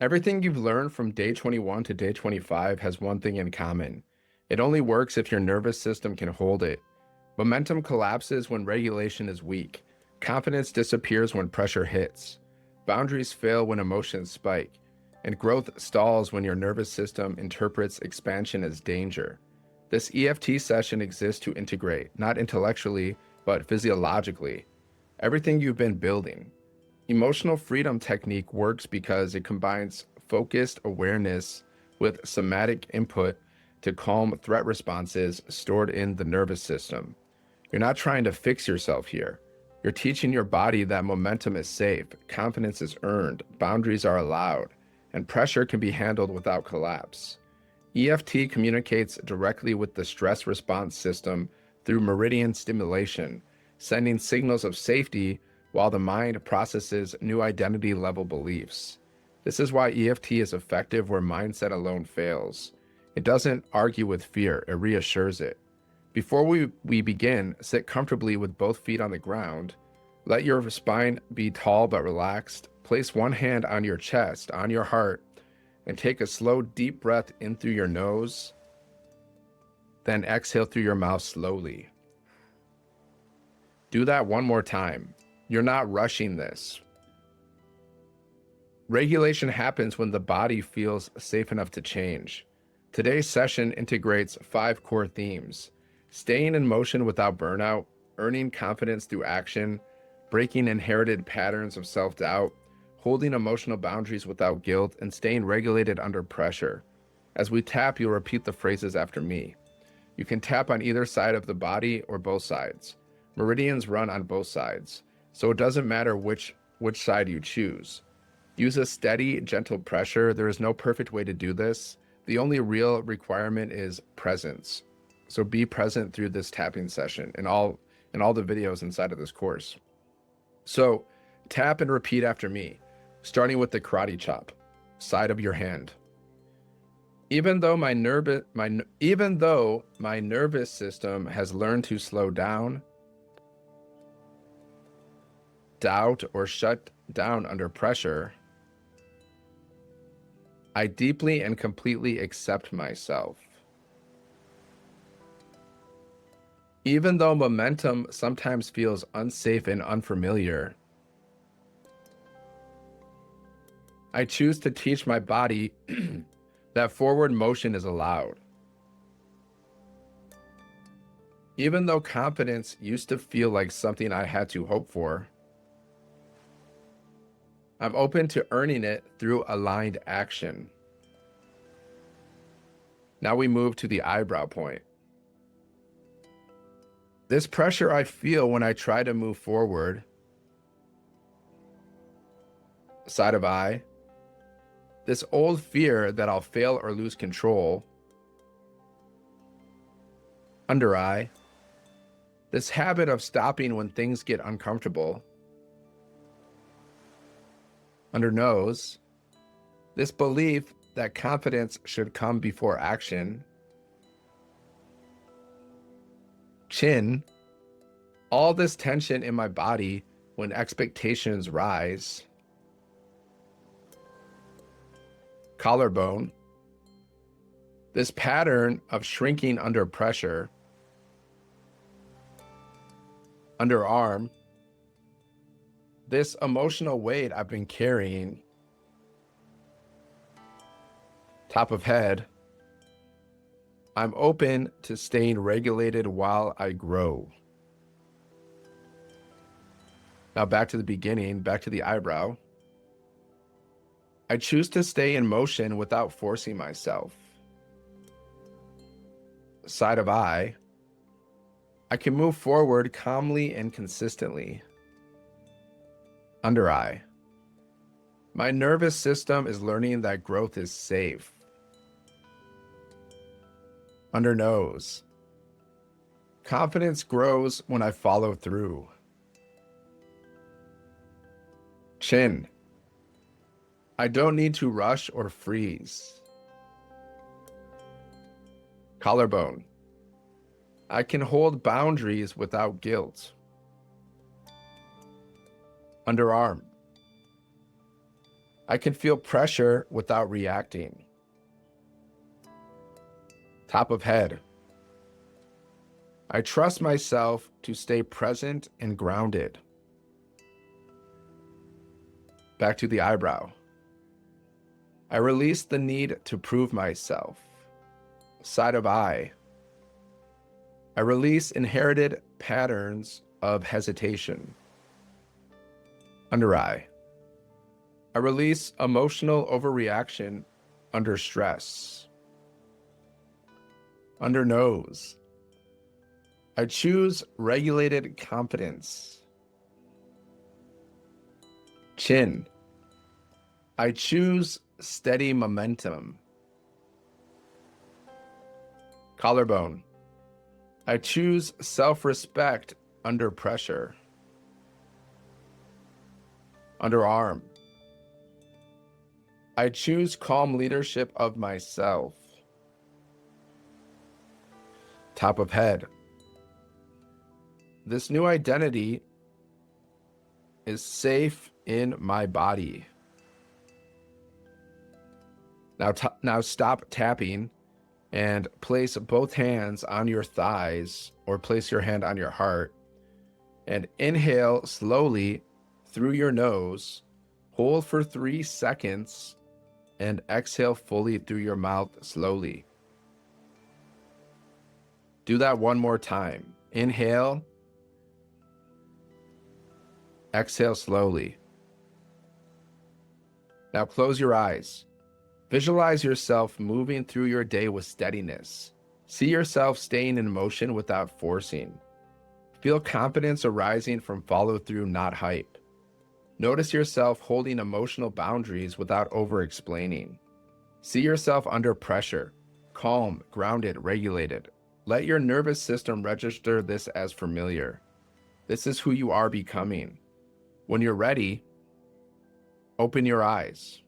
Everything you've learned from day 21 to day 25 has one thing in common. It only works if your nervous system can hold it. Momentum collapses when regulation is weak. Confidence disappears when pressure hits. Boundaries fail when emotions spike. And growth stalls when your nervous system interprets expansion as danger. This EFT session exists to integrate, not intellectually, but physiologically, everything you've been building. Emotional freedom technique works because it combines focused awareness with somatic input to calm threat responses stored in the nervous system. You're not trying to fix yourself here. You're teaching your body that momentum is safe, confidence is earned, boundaries are allowed, and pressure can be handled without collapse. EFT communicates directly with the stress response system through meridian stimulation, sending signals of safety while the mind processes new identity level beliefs. This is why EFT is effective where mindset alone fails. It doesn't argue with fear, it reassures it. Before we begin, sit comfortably with both feet on the ground. Let your spine be tall but relaxed. Place one hand on your chest, on your heart, and take a slow, deep breath in through your nose. Then exhale through your mouth slowly. Do that one more time. You're not rushing this. Regulation happens when the body feels safe enough to change. Today's session integrates 5 core themes: staying in motion without burnout, earning confidence through action, breaking inherited patterns of self-doubt, holding emotional boundaries without guilt, and staying regulated under pressure. As we tap, you'll repeat the phrases after me. You can tap on either side of the body or both sides. Meridians run on both sides, so it doesn't matter which side you choose. Use a steady, gentle pressure. There is no perfect way to do this. The only real requirement is presence. So be present through this tapping session and all the videos inside of this course. So tap and repeat after me, starting with the karate chop, side of your hand. Even though my nervous system has learned to slow down, doubt, or shut down under pressure, I deeply and completely accept myself. Even though momentum sometimes feels unsafe and unfamiliar, I choose to teach my body that forward motion is allowed. Even though confidence used to feel like something I had to hope for, I'm open to earning it through aligned action. Now we move to the eyebrow point. This pressure I feel when I try to move forward, side of eye. This old fear that I'll fail or lose control, under eye. This habit of stopping when things get uncomfortable, under nose. This belief that confidence should come before action, chin. All this tension in my body when expectations rise, collarbone. This pattern of shrinking under pressure, underarm. This emotional weight I've been carrying, top of head. I'm open to staying regulated while I grow. Now back to the beginning, back to the eyebrow. I choose to stay in motion without forcing myself. Side of eye. I can move forward calmly and consistently. Under eye. My nervous system is learning that growth is safe. Under nose. Confidence grows when I follow through. Chin. I don't need to rush or freeze. Collarbone. I can hold boundaries without guilt. Underarm. I can feel pressure without reacting. Top of head. I trust myself to stay present and grounded. Back to the eyebrow. I release the need to prove myself. Side of eye. I release inherited patterns of hesitation. Under eye. I release emotional overreaction under stress. Under nose. I choose regulated confidence. Chin. I choose steady momentum. Collarbone. I choose self-respect under pressure. Underarm. I choose calm leadership of myself. Top of head. This new identity is safe in my body. Now stop tapping and place both hands on your thighs or place your hand on your heart and inhale slowly through your nose, hold for 3 seconds, and exhale fully through your mouth slowly. Do that one more time. Inhale, exhale slowly. Now close your eyes. Visualize yourself moving through your day with steadiness. See yourself staying in motion without forcing. Feel confidence arising from follow-through, not hype. Notice yourself holding emotional boundaries without over-explaining. See yourself under pressure, calm, grounded, regulated. Let your nervous system register this as familiar. This is who you are becoming. When you're ready, open your eyes.